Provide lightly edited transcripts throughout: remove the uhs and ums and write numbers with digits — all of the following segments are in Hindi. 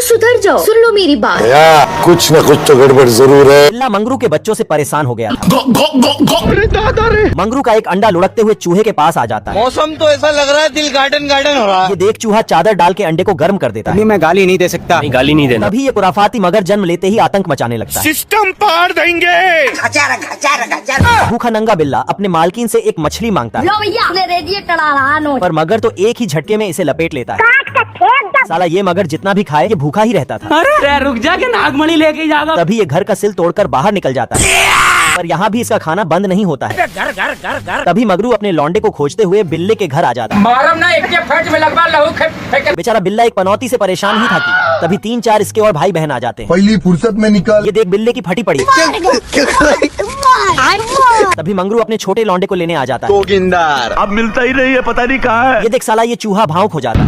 सुधर जाओ, सुन लो मेरी बात। कुछ न कुछ तो गड़बड़ जरूर है। बिल्ला मंगरू के बच्चों से परेशान हो गया था। मंगरू का एक अंडा लुढ़कते हुए चूहे के पास आ जाता है। मौसम तो ऐसा लग रहा है दिल गार्डन गार्डन हो रहा है। ये देख चूहा चादर डाल के अंडे को गर्म कर देता है। मैं गाली नहीं दे सकता। नहीं, गाली नहीं देना। तभी ये खुराफाती मगर जन्म लेते ही आतंक मचाने लगता है। सिस्टम पार देंगे। भूखा नंगा बिल्ला अपने मालकिन से एक मछली मांगता है, लो भैया, रेडिएटर आ रहा नो। पर मगर तो एक ही झटके में इसे लपेट लेता है। साला ये मगर जितना भी खाए ये भूखा ही रहता था। अरे रुक जा के नागमणि लेके जाएगा। तभी ये घर का सिल तोड़कर बाहर निकल जाता है, पर यहाँ भी इसका खाना बंद नहीं होता है। तभी मगरू अपने लौंडे को खोजते हुए बिल्ले के घर आ जाता है। बेचारा बिल्ला एक पनौती से परेशान ही था कि तभी 3-4 इसके और भाई बहन आ जाते हैं। पहली फुर्सत में निकल। ये देख बिल्ले की फटी पड़ी। तभी मंगरू अपने छोटे लौंडे को लेने आ जाता है। जोगिंदर अब मिलता ही नहीं है, पता नहीं कहाँ है। ये देख साला ये चूहा भावुक हो जाता है।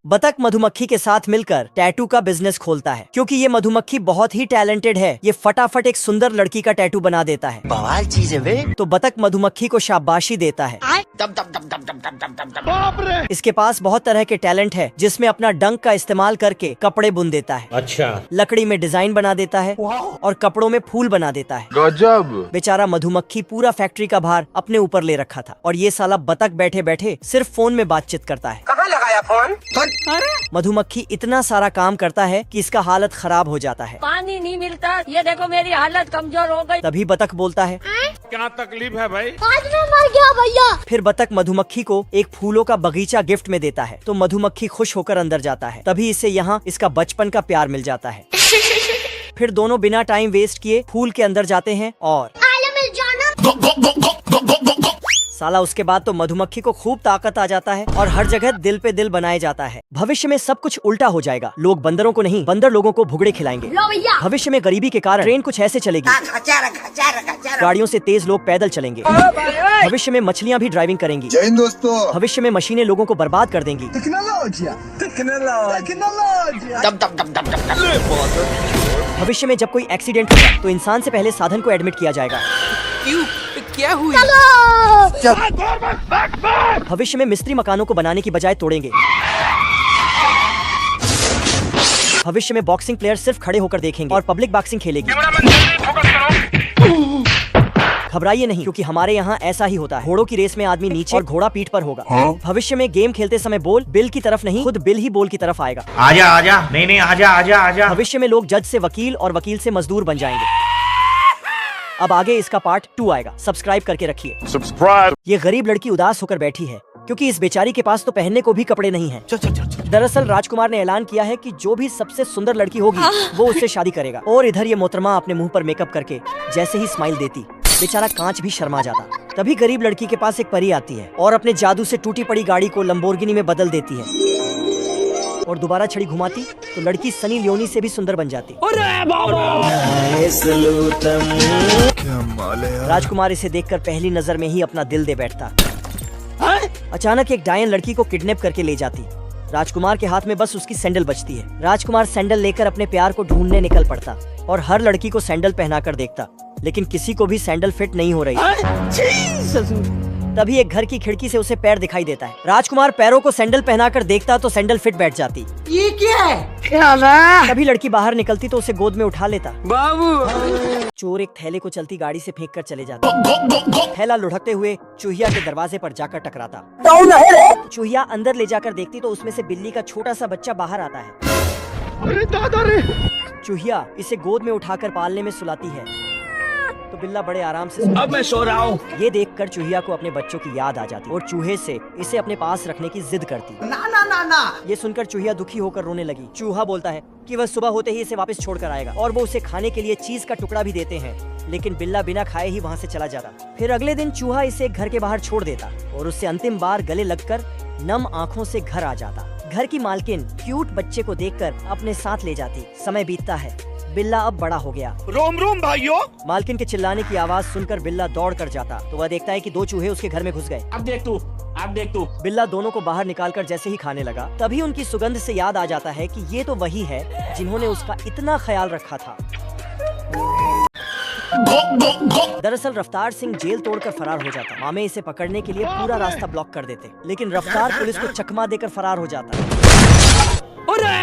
बतख मधुमक्खी के साथ मिलकर टैटू का बिजनेस खोलता है, क्योंकि ये मधुमक्खी बहुत ही टैलेंटेड है। ये फटाफट एक सुंदर लड़की का टैटू बना देता है। बवाल चीज है वे। तो बतख मधुमक्खी को शाबाशी देता है। इसके पास बहुत तरह के टैलेंट है, जिसमें अपना डंक का इस्तेमाल करके कपड़े बुन देता है। अच्छा। लकड़ी में डिजाइन बना देता है और कपड़ों में फूल बना देता है। गजब। बेचारा मधुमक्खी पूरा फैक्ट्री का भार अपने ऊपर ले रखा था, और ये साला बतख बैठे बैठे सिर्फ फोन में बातचीत करता है। कहाँ लगाया फोन? मधुमक्खी इतना सारा काम करता है कि इसका हालत खराब हो जाता है। पानी नहीं मिलता, ये देखो मेरी हालत कमजोर हो गई। तभी बतख बोलता है, क्या तकलीफ है भाई? आज मैं मर गया भैया। फिर बतख मधुमक्खी को एक फूलों का बगीचा गिफ्ट में देता है। तो मधुमक्खी खुश होकर अंदर जाता है। तभी इसे यहाँ इसका बचपन का प्यार मिल जाता है। फिर दोनों बिना टाइम वेस्ट किए फूल के अंदर जाते हैं और साला उसके बाद तो मधुमक्खी को खूब ताकत आ जाता है और हर जगह दिल पे दिल बनाया जाता है। भविष्य में सब कुछ उल्टा हो जाएगा। लोग बंदरों को नहीं, बंदर लोगों को भुगड़े खिलाएंगे। लो भैया। भविष्य में गरीबी के कारण ट्रेन कुछ ऐसे चलेगी, गाड़ियों से तेज लोग पैदल चलेंगे। भविष्य में मछलियाँ भी ड्राइविंग करेंगी। जय हिंद दोस्तों। भविष्य में मशीनें लोगों को बर्बाद कर देंगी। भविष्य में जब कोई एक्सीडेंट होगा तो इंसान से पहले साधन को एडमिट किया जाएगा। क्यों? क्या हुई? भविष्य में मिस्त्री मकानों को बनाने की बजाय तोड़ेंगे। भविष्य में बॉक्सिंग प्लेयर सिर्फ खड़े होकर देखेंगे और पब्लिक बॉक्सिंग खेलेगी। घबराइए नहीं, क्योंकि हमारे यहाँ ऐसा ही होता है। घोड़ों की रेस में आदमी नीचे और घोड़ा पीठ पर होगा। भविष्य में गेम खेलते समय बोल बिल की तरफ नहीं, खुद बिल ही बोल की तरफ आएगा। आजा आजा, नहीं आजा आजा आजा। भविष्य में लोग जज से वकील और वकील से मजदूर बन जाएंगे। अब आगे इसका पार्ट 2 आएगा, सब्सक्राइब करके रखिए। सब्सक्राइब। ये गरीब लड़की उदास होकर बैठी है, क्योंकि इस बेचारी के पास तो पहनने को भी कपड़े नहीं हैं। दरअसल राजकुमार ने ऐलान किया है कि जो भी सबसे सुंदर लड़की होगी वो उससे शादी करेगा। और इधर ये मोहतरमा अपने मुंह पर मेकअप करके जैसे ही स्माइल देती, बेचारा कांच भी शर्मा जाता। तभी गरीब लड़की के पास एक परी आती है और अपने जादू से टूटी पड़ी गाड़ी को लंबोर्गिनी में बदल देती है, और दोबारा छड़ी घुमाती तो लड़की सनी लियोनी से भी सुंदर बन जाती। राजकुमार इसे देखकर पहली नजर में ही अपना दिल दे बैठता। अचानक एक डायन लड़की को किडनैप करके ले जाती। राजकुमार के हाथ में बस उसकी सैंडल बचती है। राजकुमार सैंडल लेकर अपने प्यार को ढूंढने निकल पड़ता और हर लड़की को सैंडल पहनाकर देखता, लेकिन किसी को भी सैंडल फिट नहीं हो रही। तभी एक घर की खिड़की से उसे पैर दिखाई देता है। राजकुमार पैरों को सैंडल पहनाकर देखता तो सैंडल फिट बैठ जाती। ये क्या है? तभी लड़की बाहर निकलती तो उसे गोद में उठा लेता। बाबू। चोर एक थैले को चलती गाड़ी से फेंक कर चले जाते। थैला लुढ़कते हुए चूहिया के दरवाजे पर जाकर टकराता। चूहिया अंदर ले जाकर देखती तो उसमें से बिल्ली का छोटा सा बच्चा बाहर आता है। अरे दादा रे। चूहिया इसे गोद में उठाकर पालने में सुलाती है तो बिल्ला बड़े आराम से अब मैं सो रहा हूँ। ये देखकर चूहिया को अपने बच्चों की याद आ जाती और चूहे से इसे अपने पास रखने की जिद करती। ना। ये सुनकर चूहिया दुखी होकर रोने लगी। चूहा बोलता है कि वह सुबह होते ही इसे वापस छोड़कर आएगा और वो उसे खाने के लिए चीज का टुकड़ा भी देते हैं, लेकिन बिल्ला बिना खाए ही वहाँ से चला जाता। फिर अगले दिन चूहा इसे एक घर के बाहर छोड़ देता और उससे अंतिम बार गले लगकर नम आँखों से घर आ जाता। घर की मालकिन क्यूट बच्चे को देखकर अपने साथ ले जाती। समय बीतता है, बिल्ला अब बड़ा हो गया। रोम रोम भाइयों। मालकिन के चिल्लाने की आवाज सुनकर बिल्ला दौड़ कर जाता तो वह देखता है कि 2 चूहे उसके घर में घुस गए। अब देख तू। बिल्ला दोनों को बाहर निकालकर जैसे ही खाने लगा, तभी उनकी सुगंध से याद आ जाता है कि ये तो वही है जिन्होंने उसका इतना ख्याल रखा था। दरअसल रफ्तार सिंह जेल तोड़कर फरार हो जाता। मामे इसे पकड़ने के लिए पूरा रास्ता ब्लॉक कर देते, लेकिन रफ्तार पुलिस को चकमा देकर फरार हो जाता।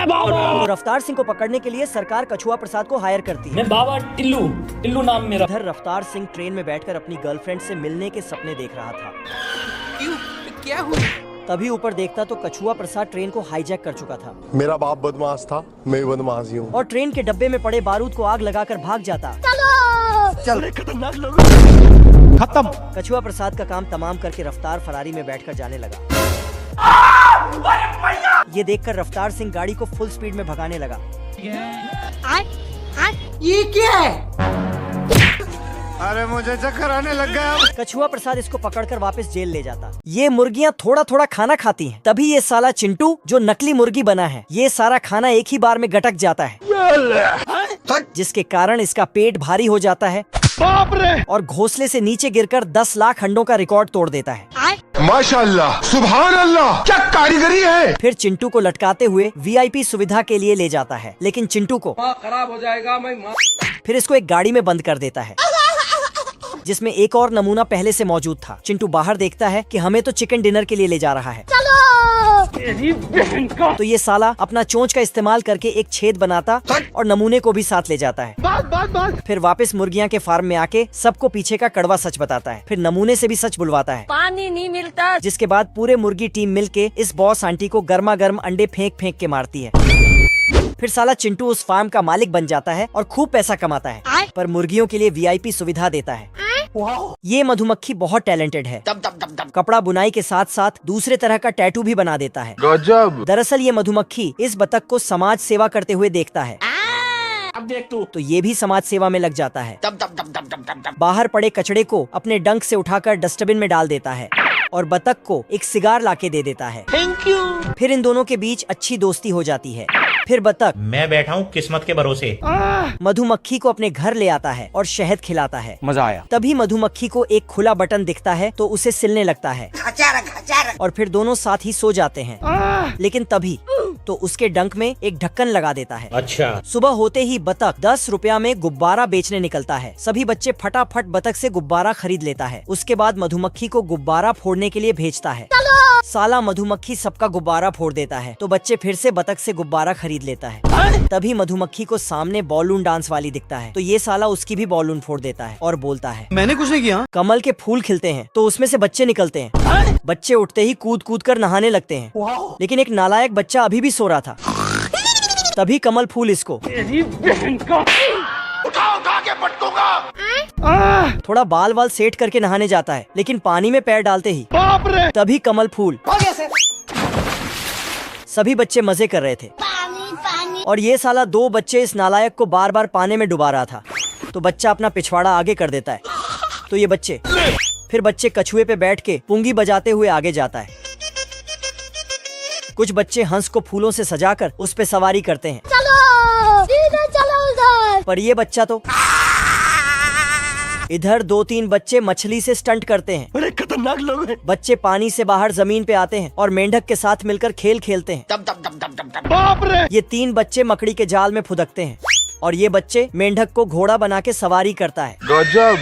तो रफ्तार सिंह को पकड़ने के लिए सरकार कछुआ प्रसाद को हायर करती है। मैं बाबा टिल्लू टिल्लू नाम मेरा। इधर रफ्तार सिंह ट्रेन में बैठकर अपनी गर्लफ्रेंड से मिलने के सपने देख रहा था। क्यों? क्या हुआ? तभी ऊपर देखता तो कछुआ प्रसाद ट्रेन को हाईजैक कर चुका था मेरा बाप बदमाश था, मैं भी बदमाश ही हूँ। और ट्रेन के डब्बे में पड़े बारूद को आग लगाकर भाग जाता। खतरनाक लोग। खत्म। कछुआ प्रसाद का काम तमाम करके रफ्तार फरारी में बैठकर जाने लगा। ये देखकर रफ्तार सिंह गाड़ी को फुल स्पीड में भगाने लगा। ये क्या है? अरे मुझे चक्कर आने लग गया। कछुआ प्रसाद इसको पकड़कर वापस जेल ले जाता। ये मुर्गियाँ थोड़ा थोड़ा खाना खाती हैं। तभी ये साला चिंटू जो नकली मुर्गी बना है, ये सारा खाना एक ही बार में गटक जाता है, जिसके कारण इसका पेट भारी हो जाता है बाप रे। और घोंसले से नीचे गिरकर 10 लाख अंडों का रिकॉर्ड तोड़ देता है। माशाअल्लाह, सुभान अल्लाह, क्या कारीगरी है। फिर चिंटू को लटकाते हुए VIP सुविधा के लिए ले जाता है, लेकिन चिंटू को खराब हो जाएगा। मैं फिर इसको एक गाड़ी में बंद कर देता है, जिसमें एक और नमूना पहले से मौजूद था। चिंटू बाहर देखता है कि हमें तो चिकन डिनर के लिए ले जा रहा है। तो ये साला अपना चोंच का इस्तेमाल करके एक छेद बनाता और नमूने को भी साथ ले जाता है। फिर वापस मुर्गियां के फार्म में आके सबको पीछे का कड़वा सच बताता है। फिर नमूने से भी सच बुलवाता है। पानी नहीं मिलता। जिसके बाद पूरे मुर्गी टीम मिलके इस बॉस आंटी को गर्मा गर्म अंडे फेंक फेंक के मारती है। फिर साला चिंटू उस फार्म का मालिक बन जाता है और खूब पैसा कमाता है, पर मुर्गियों के लिए VIP सुविधा देता है। ये मधुमक्खी बहुत टैलेंटेड है। कपड़ा बुनाई के साथ साथ दूसरे तरह का टैटू भी बना देता है। गजब। दरअसल ये मधुमक्खी इस बतख को समाज सेवा करते हुए देखता है। अब देख तू। तो ये भी समाज सेवा में लग जाता है। बाहर पड़े कचड़े को अपने डंक से उठाकर डस्टबिन में डाल देता है और बतख को एक सिगार लाके दे देता है। Thank you. फिर इन दोनों के बीच अच्छी दोस्ती हो जाती है। फिर बतख मैं बैठा हूँ किस्मत के भरोसे। मधुमक्खी को अपने घर ले आता है और शहद खिलाता है। मजा आया। तभी मधुमक्खी को एक खुला बटन दिखता है तो उसे सिलने लगता है और फिर दोनों साथ ही सो जाते हैं। लेकिन तभी तो उसके डंक में एक ढक्कन लगा देता है। अच्छा। सुबह होते ही बतख 10 रुपया में गुब्बारा बेचने निकलता है। सभी बच्चे फटाफट बतख से गुब्बारा खरीद लेता है। उसके बाद मधुमक्खी को गुब्बारा फोड़ने के लिए भेजता है। साला मधुमक्खी सबका गुब्बारा फोड़ देता है तो बच्चे फिर से बतख से गुब्बारा खरीद लेता है। तभी मधुमक्खी को सामने बॉलून डांस वाली दिखता है तो ये साला उसकी भी बॉलून फोड़ देता है और बोलता है, मैंने कुछ नहीं किया। कमल के फूल खिलते हैं तो उसमें से बच्चे निकलते हैं। बच्चे उठते ही कूद कूद कर नहाने लगते हैं, लेकिन एक नालायक बच्चा अभी भी सो रहा था। तभी कमल फूल इसको उठा के पटकूंगा। थोड़ा बाल वाल सेट करके नहाने जाता है, लेकिन पानी में पैर डालते ही बाप रे। तभी कमल फूल। सभी बच्चे मजे कर रहे थे और ये साला 2 बच्चे इस नालायक को बार बार पानी में डुबा रहा था तो बच्चा अपना पिछवाड़ा आगे कर देता है। तो ये बच्चे फिर बच्चे कछुए पे बैठ के पुंगी बजाते हुए आगे जाता है। कुछ बच्चे हंस को फूलों से सजाकर उस पे सवारी करते हैं। चलो उधर। पर ये बच्चा तो इधर 2-3 बच्चे मछली से स्टंट करते हैं। अरे खतरनाक लोग हैं। बच्चे पानी से बाहर जमीन पे आते हैं और मेंढक के साथ मिलकर खेल खेलते हैं। बाप रे। ये 3 बच्चे मकड़ी के जाल में फुदकते हैं और ये बच्चे मेंढक को घोड़ा बना के सवारी करता है। गजब।